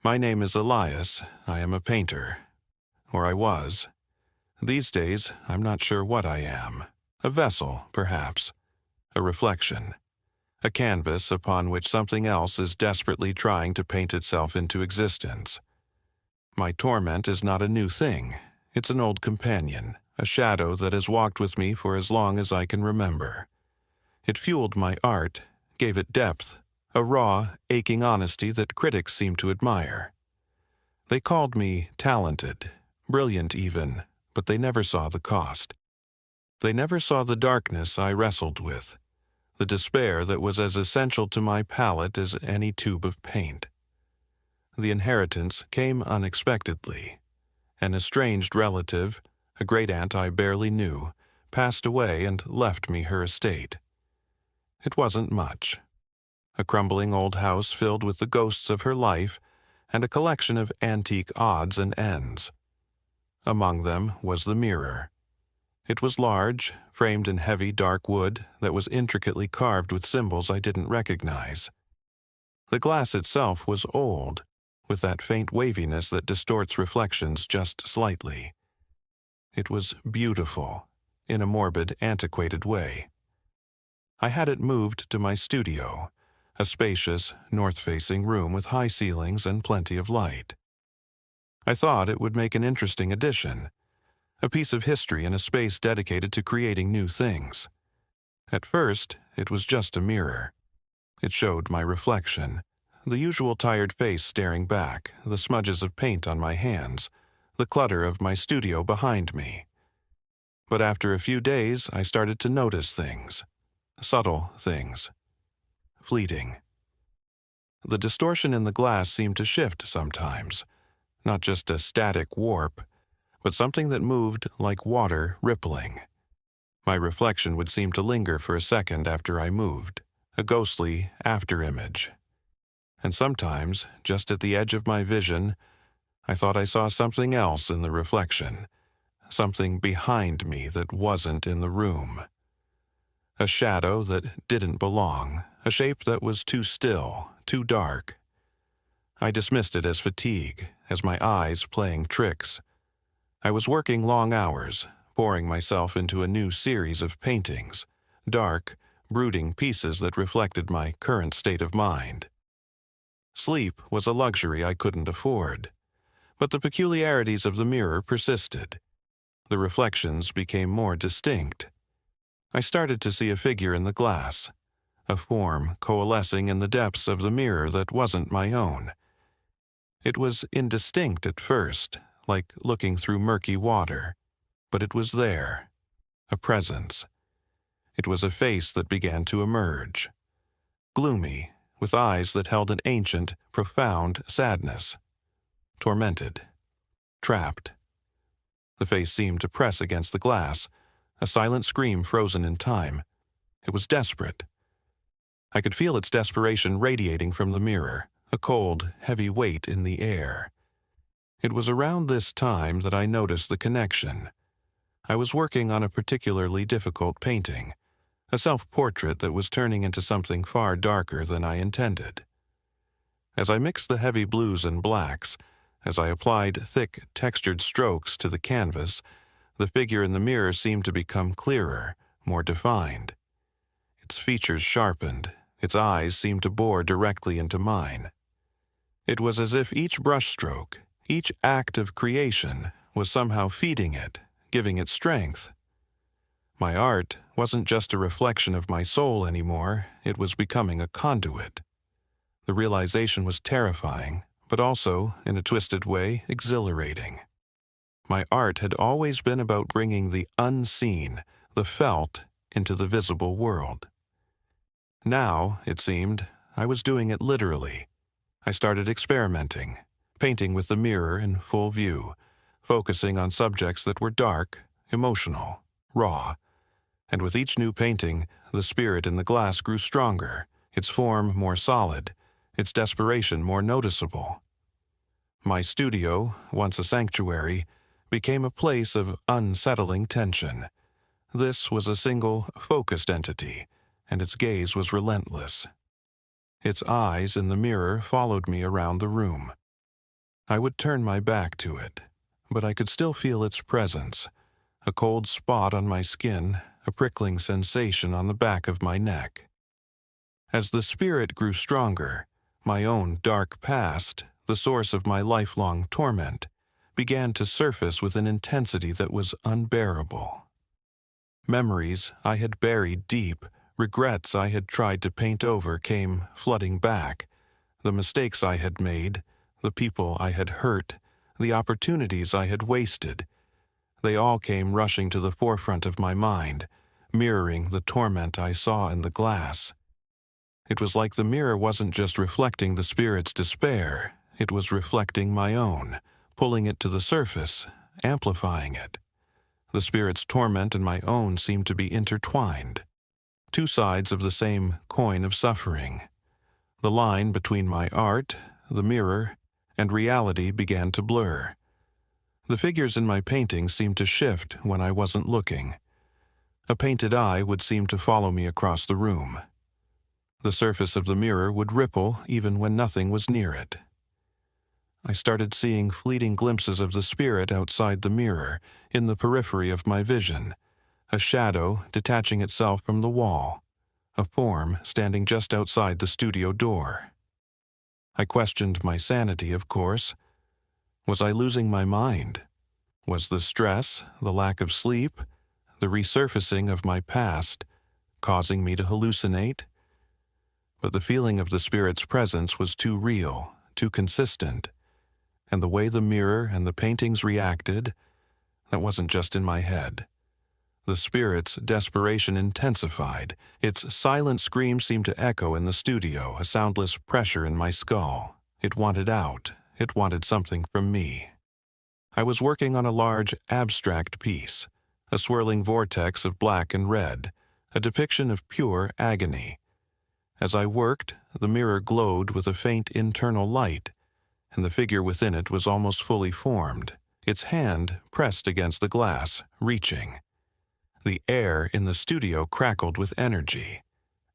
My name is Elias. I am a painter. Or I was. These days, I'm not sure what I am. A vessel, perhaps. A reflection. A canvas upon which something else is desperately trying to paint itself into existence. My torment is not a new thing. It's an old companion, a shadow that has walked with me for as long as I can remember. It fueled my art, gave it depth, a raw, aching honesty that critics seem to admire. They called me talented, brilliant even, but they never saw the cost. They never saw the darkness I wrestled with, the despair that was as essential to my palette as any tube of paint. The inheritance came unexpectedly. An estranged relative, a great-aunt I barely knew, passed away and left me her estate. It wasn't much. A crumbling old house filled with the ghosts of her life and a collection of antique odds and ends. Among them was the mirror. It was large, framed in heavy dark wood that was intricately carved with symbols I didn't recognize. The glass itself was old, with that faint waviness that distorts reflections just slightly. It was beautiful, in a morbid, antiquated way. I had it moved to my studio, a spacious, north-facing room with high ceilings and plenty of light. I thought it would make an interesting addition, a piece of history in a space dedicated to creating new things. At first, it was just a mirror. It showed my reflection, the usual tired face staring back, the smudges of paint on my hands, the clutter of my studio behind me. But after a few days, I started to notice things. Subtle things. Fleeting. The distortion in the glass seemed to shift sometimes, not just a static warp, but something that moved like water rippling. My reflection would seem to linger for a second after I moved, a ghostly afterimage. And sometimes, just at the edge of my vision, I thought I saw something else in the reflection, something behind me that wasn't in the room. A shadow that didn't belong, a shape that was too still, too dark. I dismissed it as fatigue, as my eyes playing tricks. I was working long hours, pouring myself into a new series of paintings, dark, brooding pieces that reflected my current state of mind. Sleep was a luxury I couldn't afford, but the peculiarities of the mirror persisted. The reflections became more distinct. I started to see a figure in the glass, a form coalescing in the depths of the mirror that wasn't my own. It was indistinct at first, like looking through murky water, but it was there, a presence. It was a face that began to emerge, gloomy, with eyes that held an ancient, profound sadness. Tormented. Trapped. The face seemed to press against the glass, a silent scream frozen in time. It was desperate. I could feel its desperation radiating from the mirror, a cold, heavy weight in the air. It was around this time that I noticed the connection. I was working on a particularly difficult painting, a self-portrait that was turning into something far darker than I intended. As I mixed the heavy blues and blacks, as I applied thick, textured strokes to the canvas, the figure in the mirror seemed to become clearer, more defined. Its features sharpened, its eyes seemed to bore directly into mine. It was as if each brushstroke, each act of creation, was somehow feeding it, giving it strength. My art wasn't just a reflection of my soul anymore, it was becoming a conduit. The realization was terrifying, but also, in a twisted way, exhilarating. My art had always been about bringing the unseen, the felt, into the visible world. Now, it seemed, I was doing it literally. I started experimenting, painting with the mirror in full view, focusing on subjects that were dark, emotional, raw. And with each new painting, the spirit in the glass grew stronger, its form more solid, its desperation more noticeable. My studio, once a sanctuary, became a place of unsettling tension. This was a single, focused entity, and its gaze was relentless. Its eyes in the mirror followed me around the room, I would turn my back to it, but I could still feel its presence, a cold spot on my skin, a prickling sensation on the back of my neck. As the spirit grew stronger, my own dark past, the source of my lifelong torment, began to surface with an intensity that was unbearable. Memories I had buried deep, regrets I had tried to paint over came flooding back. The mistakes I had made, the people I had hurt, the opportunities I had wasted, they all came rushing to the forefront of my mind, mirroring the torment I saw in the glass. It was like the mirror wasn't just reflecting the spirit's despair, it was reflecting my own, pulling it to the surface, amplifying it. The spirit's torment and my own seemed to be intertwined, two sides of the same coin of suffering. The line between my art, the mirror, and reality began to blur. The figures in my paintings seemed to shift when I wasn't looking. A painted eye would seem to follow me across the room. The surface of the mirror would ripple even when nothing was near it. I started seeing fleeting glimpses of the spirit outside the mirror, in the periphery of my vision, a shadow detaching itself from the wall, a form standing just outside the studio door. I questioned my sanity, of course. Was I losing my mind? Was the stress, the lack of sleep, the resurfacing of my past, causing me to hallucinate? But the feeling of the spirit's presence was too real, too consistent, and the way the mirror and the paintings reacted, that wasn't just in my head. The spirit's desperation intensified. Its silent scream seemed to echo in the studio, a soundless pressure in my skull. It wanted out. It wanted something from me. I was working on a large, abstract piece, a swirling vortex of black and red, a depiction of pure agony. As I worked, the mirror glowed with a faint internal light, and the figure within it was almost fully formed, its hand pressed against the glass, reaching. The air in the studio crackled with energy.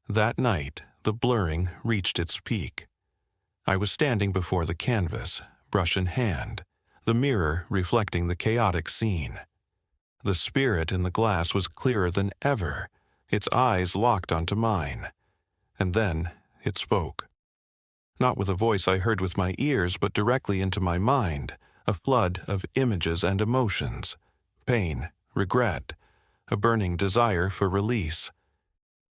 That night, the blurring reached its peak. I was standing before the canvas, brush in hand, the mirror reflecting the chaotic scene. The spirit in the glass was clearer than ever, its eyes locked onto mine. And then it spoke. Not with a voice I heard with my ears, but directly into my mind, a flood of images and emotions, pain, regret, a burning desire for release.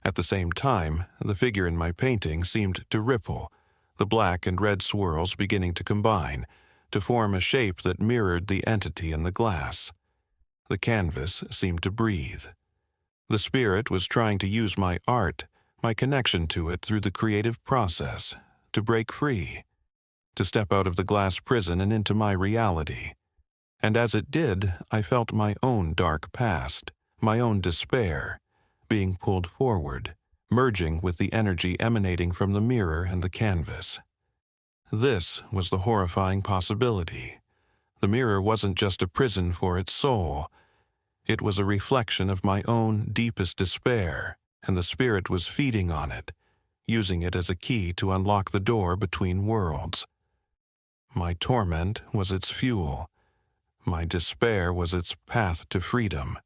At the same time, the figure in my painting seemed to ripple, the black and red swirls beginning to combine, to form a shape that mirrored the entity in the glass. The canvas seemed to breathe. The spirit was trying to use my art, my connection to it through the creative process, to break free, to step out of the glass prison and into my reality. And as it did, I felt my own dark past, my own despair, being pulled forward, merging with the energy emanating from the mirror and the canvas. This was the horrifying possibility. The mirror wasn't just a prison for its soul. It was a reflection of my own deepest despair, and the spirit was feeding on it, using it as a key to unlock the door between worlds. My torment was its fuel. My despair was its path to freedom.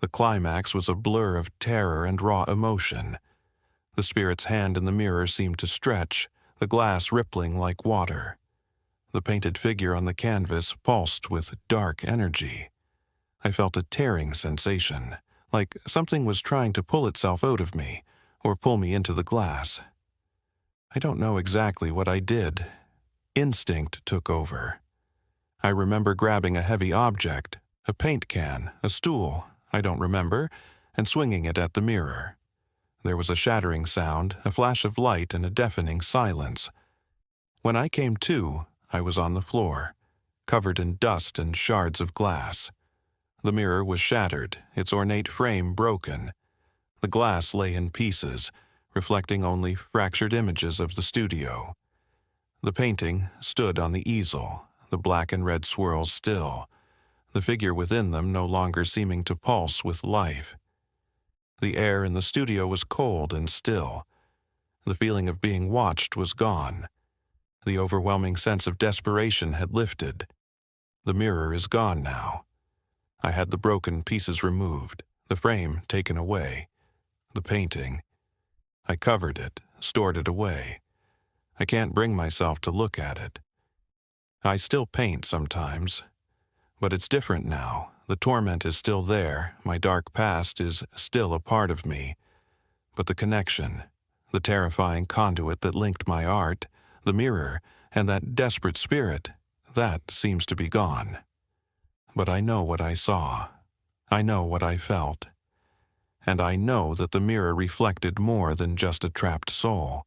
The climax was a blur of terror and raw emotion. The spirit's hand in the mirror seemed to stretch, the glass rippling like water. The painted figure on the canvas pulsed with dark energy. I felt a tearing sensation, like something was trying to pull itself out of me, or pull me into the glass. I don't know exactly what I did. Instinct took over. I remember grabbing a heavy object, a paint can, a stool, I don't remember, and swinging it at the mirror. There was a shattering sound, a flash of light, and a deafening silence. When I came to, I was on the floor, covered in dust and shards of glass. The mirror was shattered, its ornate frame broken. The glass lay in pieces, reflecting only fractured images of the studio. The painting stood on the easel, the black and red swirls still, the figure within them no longer seeming to pulse with life. The air in the studio was cold and still. The feeling of being watched was gone. The overwhelming sense of desperation had lifted. The mirror is gone now. I had the broken pieces removed, the frame taken away, the painting. I covered it, stored it away. I can't bring myself to look at it. I still paint sometimes, but it's different now. The torment is still there, my dark past is still a part of me. But the connection, the terrifying conduit that linked my art, the mirror, and that desperate spirit, that seems to be gone. But I know what I saw. I know what I felt. And I know that the mirror reflected more than just a trapped soul.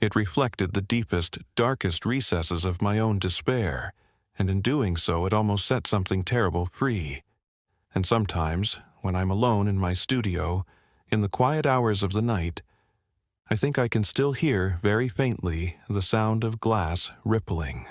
It reflected the deepest, darkest recesses of my own despair, and in doing so it almost set something terrible free. And sometimes, when I'm alone in my studio, in the quiet hours of the night, I think I can still hear, very faintly, the sound of glass rippling.